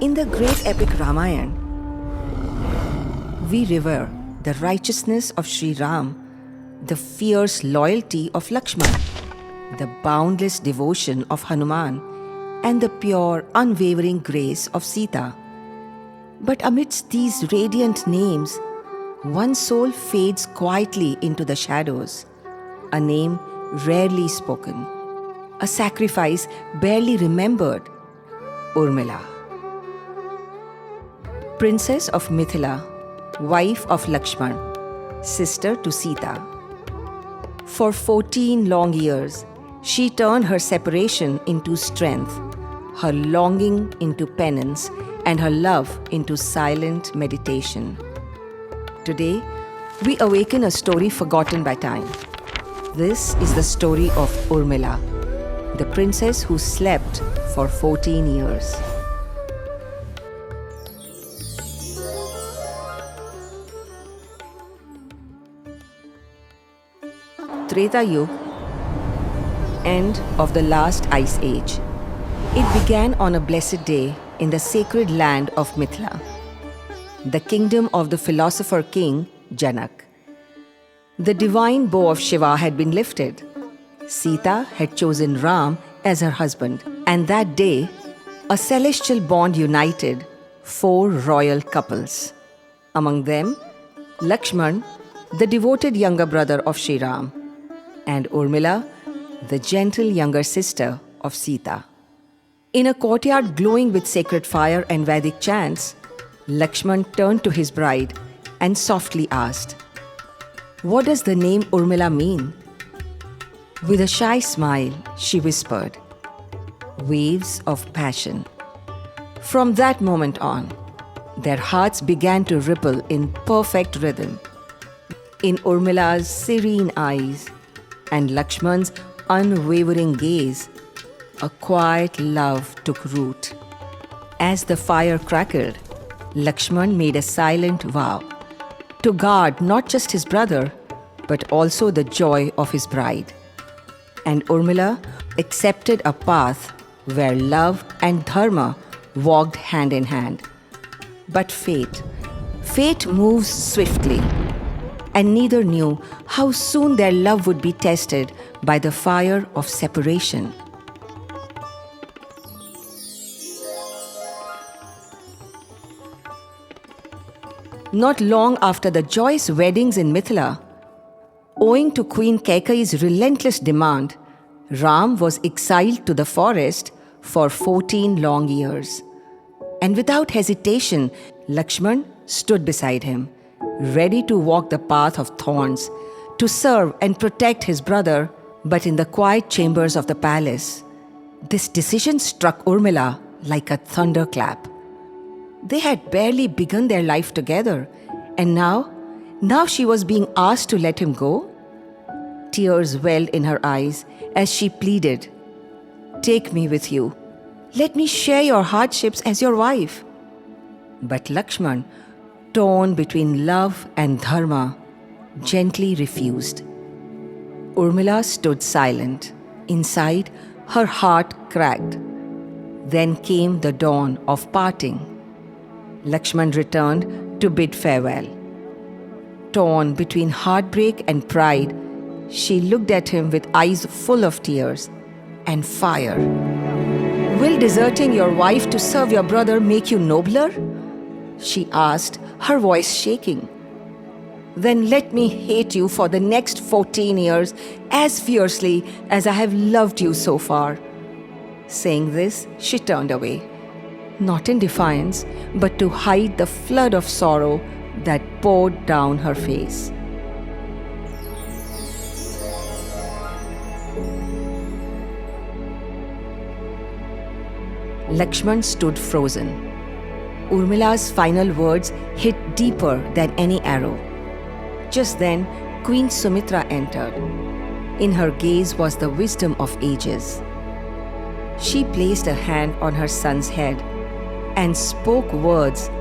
In the great epic Ramayana, we revere the righteousness of Sri Ram, the fierce loyalty of Lakshman, the boundless devotion of Hanuman, and the pure, unwavering grace of Sita. But amidst these radiant names, one soul fades quietly into the shadows, a name rarely spoken, a sacrifice barely remembered: Urmila. Princess of Mithila, wife of Lakshman, sister to Sita. For 14 long years, she turned her separation into strength, her longing into penance, and her love into silent meditation. Today, we awaken a story forgotten by time. This is the story of Urmila, the princess who slept for 14 years. Treta Yuga, end of the last ice age. It began on a blessed day in the sacred land of Mithila, the kingdom of the philosopher king Janak. The divine bow of Shiva had been lifted. Sita had chosen Ram as her husband, and that day, a celestial bond united 4 royal couples. Among them, Lakshman, the devoted younger brother of Sri Ram, and Urmila, the gentle younger sister of Sita. In a courtyard glowing with sacred fire and Vedic chants, Lakshman turned to his bride and softly asked, "What does the name Urmila mean?" With a shy smile, she whispered, "Waves of passion." From that moment on, their hearts began to ripple in perfect rhythm. In Urmila's serene eyes and Lakshman's unwavering gaze, a quiet love took root. As the fire crackled, Lakshman made a silent vow to guard not just his brother, but also the joy of his bride. And Urmila accepted a path where love and dharma walked hand in hand. But fate moves swiftly, and neither knew how soon their love would be tested by the fire of separation. Not long after the joyous weddings in Mithila, owing to Queen Kaikeyi's relentless demand, Ram was exiled to the forest for 14 long years. And without hesitation, Lakshman stood beside him, ready to walk the path of thorns, to serve and protect his brother. But in the quiet chambers of the palace, this decision struck Urmila like a thunderclap. They had barely begun their life together, and now she was being asked to let him go? Tears welled in her eyes as she pleaded, "Take me with you. Let me share your hardships as your wife." But Lakshman, torn between love and dharma, gently refused. Urmila stood silent. Inside, her heart cracked. Then came the dawn of parting. Lakshman returned to bid farewell. Torn between heartbreak and pride, she looked at him with eyes full of tears and fire. "Will deserting your wife to serve your brother make you nobler?" she asked, her voice shaking. "Then let me hate you for the next 14 years as fiercely as I have loved you so far." Saying this, she turned away, not in defiance, but to hide the flood of sorrow that poured down her face. Lakshman stood frozen. Urmila's final words hit deeper than any arrow. Just then, Queen Sumitra entered. In her gaze was the wisdom of ages. She placed a hand on her son's head and spoke words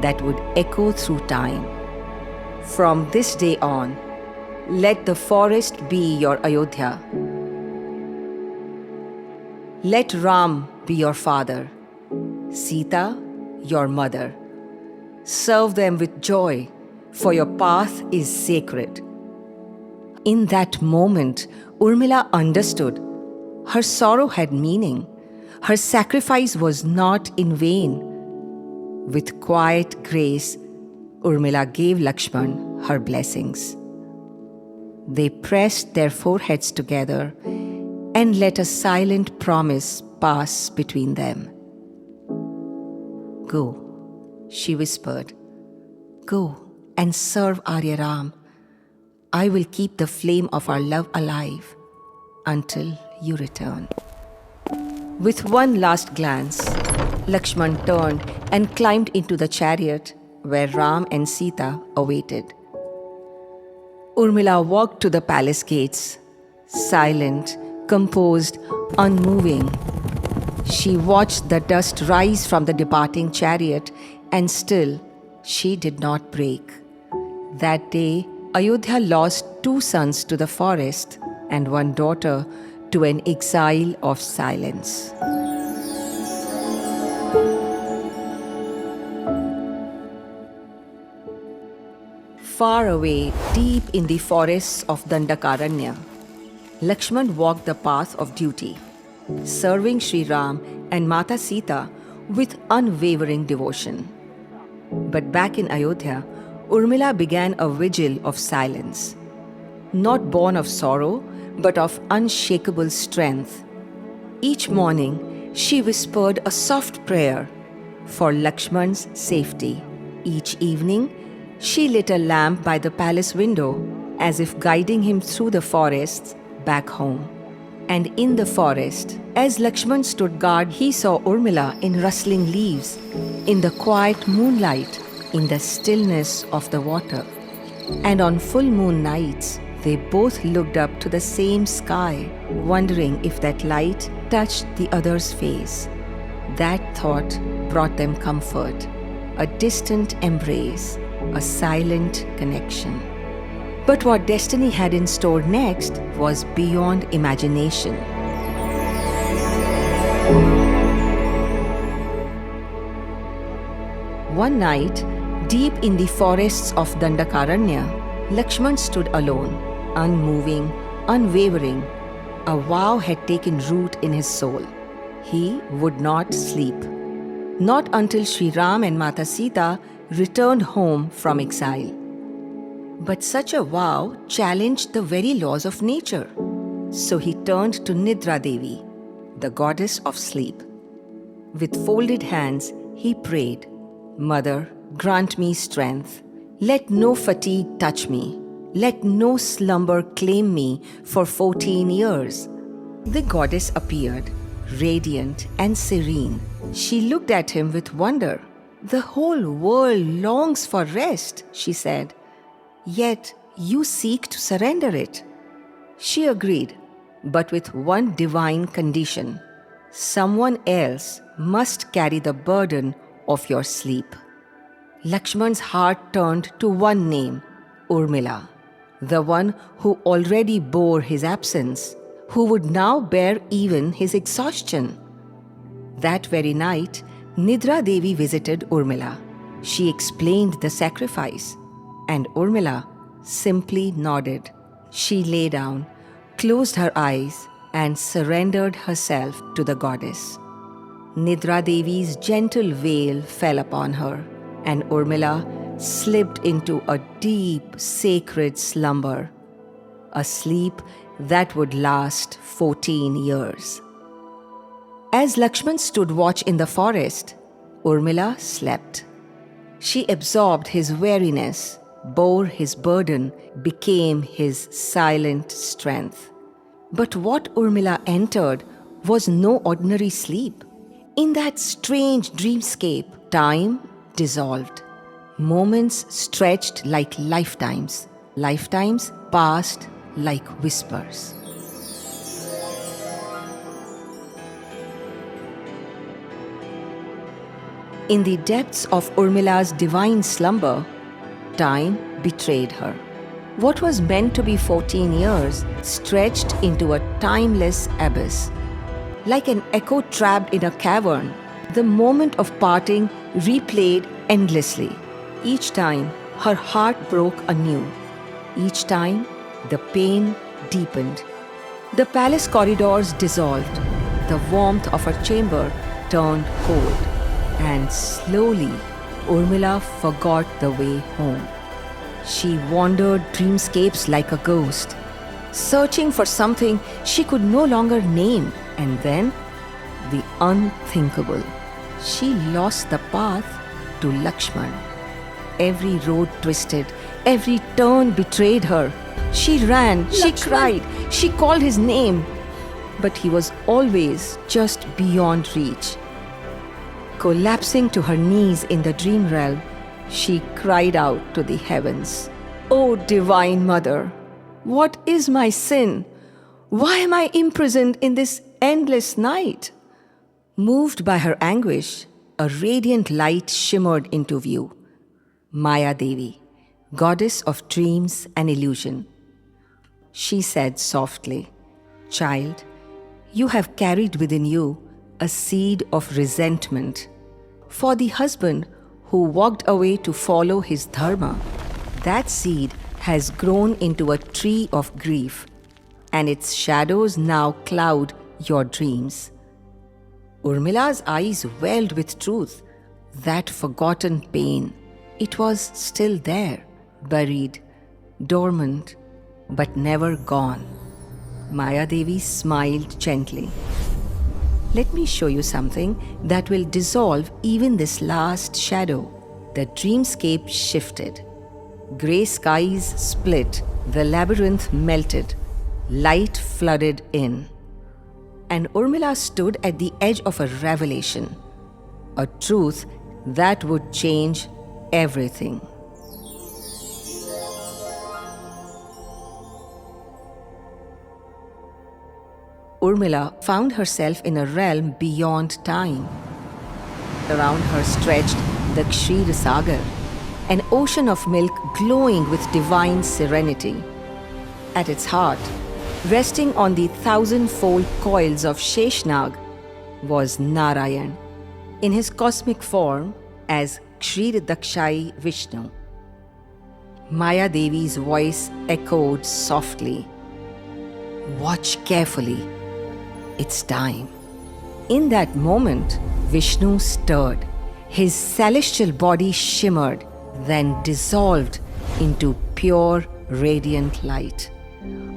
that would echo through time. "From this day on, let the forest be your Ayodhya. Let Ram be your father, Sita your mother. Serve them with joy, for your path is sacred." In that moment, Urmila understood. Her sorrow had meaning. Her sacrifice was not in vain. With quiet grace, Urmila gave Lakshman her blessings. They pressed their foreheads together and let a silent promise pass between them. "Go," she whispered. "Go and serve Arya Ram. I will keep the flame of our love alive until you return." With one last glance, Lakshman turned and climbed into the chariot where Ram and Sita awaited. Urmila walked to the palace gates, silent, composed, unmoving. She watched the dust rise from the departing chariot, and still she did not break. That day, Ayodhya lost 2 sons to the forest and 1 daughter to an exile of silence. Far away, deep in the forests of Dandakaranya, Lakshman walked the path of duty, serving Sri Ram and Mata Sita with unwavering devotion. But back in Ayodhya, Urmila began a vigil of silence, not born of sorrow, but of unshakable strength. Each morning, she whispered a soft prayer for Lakshman's safety. Each evening, she lit a lamp by the palace window, as if guiding him through the forests back home. And in the forest, as Lakshman stood guard, he saw Urmila in rustling leaves, in the quiet moonlight, in the stillness of the water. And on full moon nights, they both looked up to the same sky, wondering if that light touched the other's face. That thought brought them comfort, a distant embrace, a silent connection. But what destiny had in store next was beyond imagination. One night, deep in the forests of Dandakaranya, Lakshman stood alone, unmoving, unwavering. A vow had taken root in his soul. He would not sleep. Not until Sri Ram and Mata Sita returned home from exile. But such a vow challenged the very laws of nature. So he turned to Nidra Devi, the goddess of sleep. With folded hands, he prayed, "Mother, grant me strength. Let no fatigue touch me. Let no slumber claim me for 14 years." The goddess appeared, radiant and serene. She looked at him with wonder. "The whole world longs for rest," she said. "Yet you seek to surrender it." She agreed, but with one divine condition. Someone else must carry the burden of your sleep. Lakshman's heart turned to one name, Urmila, the one who already bore his absence, who would now bear even his exhaustion. That very night, Nidra Devi visited Urmila. She explained the sacrifice, and Urmila simply nodded. She lay down, closed her eyes, and surrendered herself to the goddess. Nidra Devi's gentle veil fell upon her, and Urmila slipped into a deep, sacred slumber, a sleep that would last 14 years. As Lakshman stood watch in the forest, Urmila slept. She absorbed his weariness, bore his burden, became his silent strength. But what Urmila entered was no ordinary sleep. In that strange dreamscape, time dissolved. Moments stretched like lifetimes. Lifetimes passed like whispers. In the depths of Urmila's divine slumber, time betrayed her. What was meant to be 14 years stretched into a timeless abyss. Like an echo trapped in a cavern, The moment of parting replayed endlessly. Each time, her heart broke anew. Each time, the pain deepened. The palace corridors dissolved. The warmth of her chamber turned cold. And slowly, Urmila forgot the way home. She wandered dreamscapes like a ghost, searching for something she could no longer name. And then, the unthinkable. She lost the path to Lakshman. Every road twisted, every turn betrayed her. She ran, she cried, she called his name. But he was always just beyond reach. Collapsing to her knees in the dream realm, she cried out to the heavens, "O Divine Mother, what is my sin? Why am I imprisoned in this endless night?" Moved by her anguish, a radiant light shimmered into view. Maya Devi, goddess of dreams and illusion. She said softly, "Child, you have carried within you a seed of resentment. For the husband who walked away to follow his dharma, that seed has grown into a tree of grief, and its shadows now cloud your dreams." Urmila's eyes welled with truth. That forgotten pain, it was still there, buried, dormant, but never gone. Maya Devi smiled gently. "Let me show you something that will dissolve even this last shadow." The dreamscape shifted. Grey skies split, the labyrinth melted, light flooded in. And Urmila stood at the edge of a revelation, a truth that would change everything. Urmila found herself in a realm beyond time. Around her stretched the Ksheer Sagar, an ocean of milk glowing with divine serenity. At its heart, resting on the thousand-fold coils of Sheshnag, was Narayan, in his cosmic form as Ksheer Dakshai Vishnu. Maya Devi's voice echoed softly, "Watch carefully. It's time." In that moment, Vishnu stirred. His celestial body shimmered, then dissolved into pure, radiant light.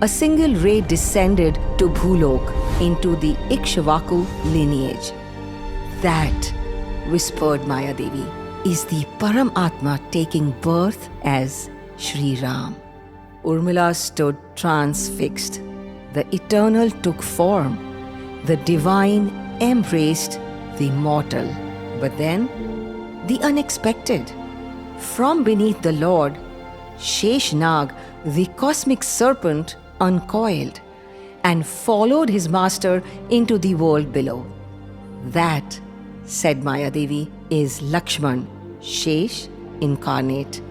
A single ray descended to Bhulok, into the Ikshvaku lineage. "That," whispered Maya Devi, "is the Paramatma taking birth as Sri Ram." Urmila stood transfixed. The eternal took form. The divine embraced the mortal. But then, the unexpected. From beneath the Lord, Sheshnag, the cosmic serpent, uncoiled and followed his master into the world below. "That," said Maya Devi, "is Lakshman, Shesh incarnate.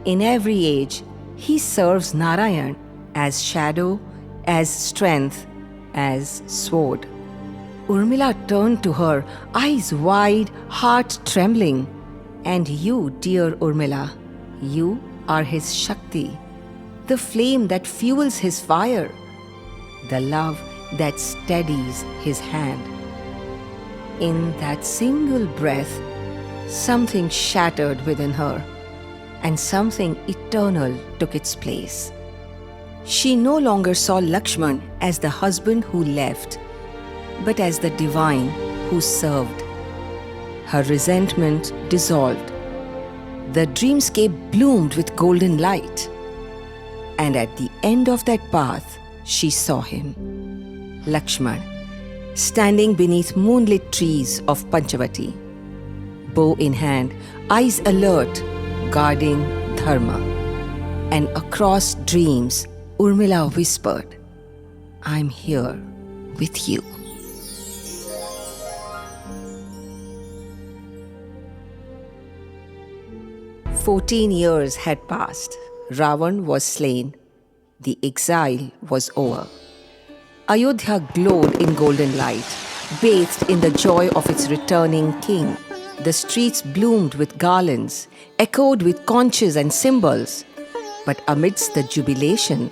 In every age, he serves Narayan as shadow, as strength, as sword." Urmila turned to her, eyes wide, heart trembling. "And you, dear Urmila, you are his Shakti, the flame that fuels his fire, the love that steadies his hand." In that single breath, something shattered within her, and something eternal took its place. She no longer saw Lakshman as the husband who left, but as the divine who served. Her resentment dissolved. The dreamscape bloomed with golden light. And at the end of that path, she saw him, Lakshman, standing beneath moonlit trees of Panchavati, bow in hand, eyes alert, guarding dharma. And across dreams, Urmila whispered, "I'm here with you." 14 years had passed. Ravan was slain. The exile was over. Ayodhya glowed in golden light. bathed in the joy of its returning king. The streets bloomed with garlands, echoed with conches and cymbals. But amidst the jubilation,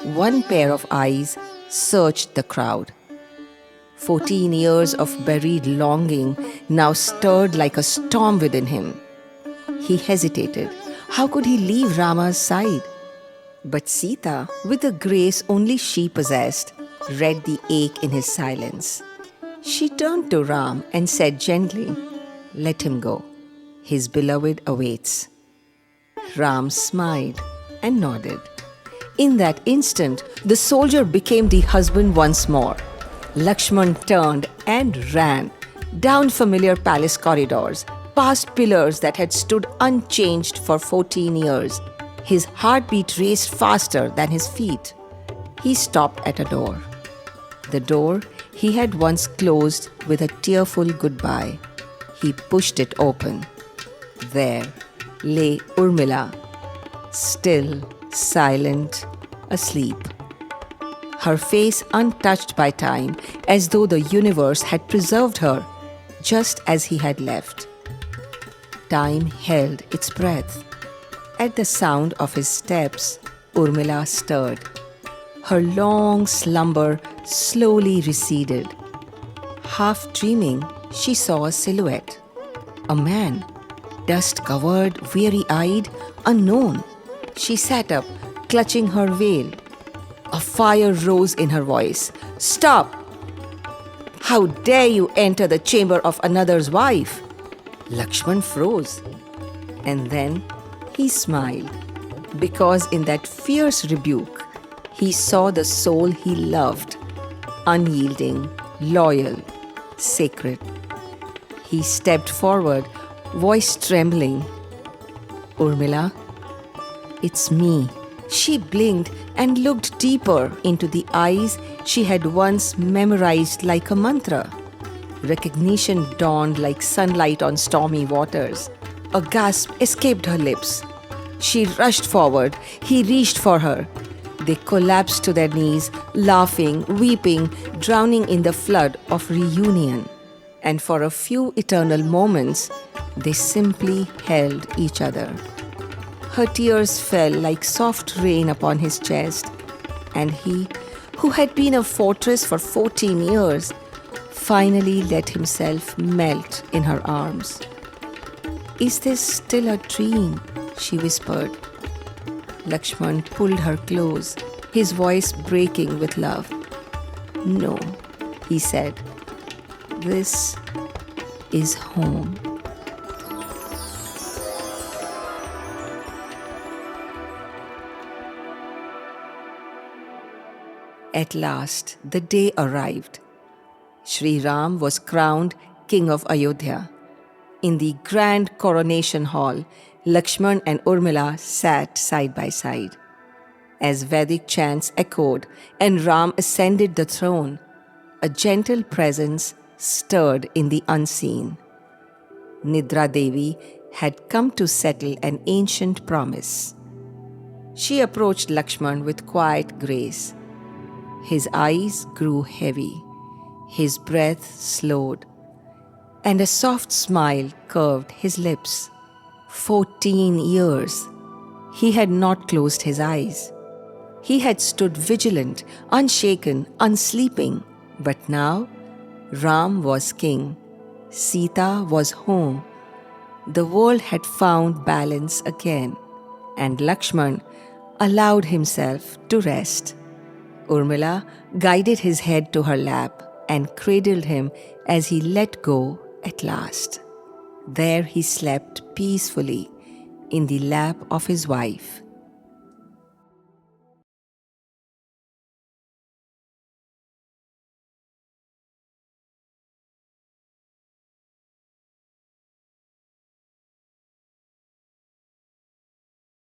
one pair of eyes searched the crowd. 14 years of buried longing now stirred like a storm within him. He hesitated. How could he leave Rama's side? But Sita, with a grace only she possessed, read the ache in his silence. She turned to Ram and said gently, "Let him go. His beloved awaits." Ram smiled and nodded. In that instant, the soldier became the husband once more. Lakshman turned and ran down familiar palace corridors, past pillars that had stood unchanged for 14 years. His heartbeat raced faster than his feet. He stopped at a door. The door he had once closed with a tearful goodbye. He pushed it open. There lay Urmila, still, silent, asleep. Her face untouched by time, as though the universe had preserved her, just as he had left. Time held its breath. At the sound of his steps, Urmila stirred. Her long slumber slowly receded. Half dreaming, she saw a silhouette. A man, dust-covered, weary-eyed, unknown. She sat up, clutching her veil. A fire rose in her voice. "Stop! How dare you enter the chamber of another's wife?" Lakshman froze. And then he smiled, because in that fierce rebuke, he saw the soul he loved, unyielding, loyal, sacred. He stepped forward, voice trembling. "Urmila, it's me." She blinked and looked deeper into the eyes she had once memorized like a mantra. Recognition dawned like sunlight on stormy waters. A gasp escaped her lips. She rushed forward. He reached for her. They collapsed to their knees, laughing, weeping, drowning in the flood of reunion. And for a few eternal moments, they simply held each other. Her tears fell like soft rain upon his chest, and he, who had been a fortress for 14 years, finally let himself melt in her arms. "Is this still a dream?" she whispered. Lakshman pulled her close, his voice breaking with love. "No," he said. "This is home." At last, the day arrived. Sri Ram was crowned King of Ayodhya. In the grand coronation hall, Lakshman and Urmila sat side by side. As Vedic chants echoed and Ram ascended the throne, a gentle presence stirred in the unseen. Nidra Devi had come to settle an ancient promise. She approached Lakshman with quiet grace. His eyes grew heavy, his breath slowed, and a soft smile curved his lips. 14 years. He had not closed his eyes. He had stood vigilant, unshaken, unsleeping. But now, Ram was king. Sita was home. The world had found balance again, and Lakshman allowed himself to rest. Urmila guided his head to her lap and cradled him as he let go at last. There he slept peacefully in the lap of his wife.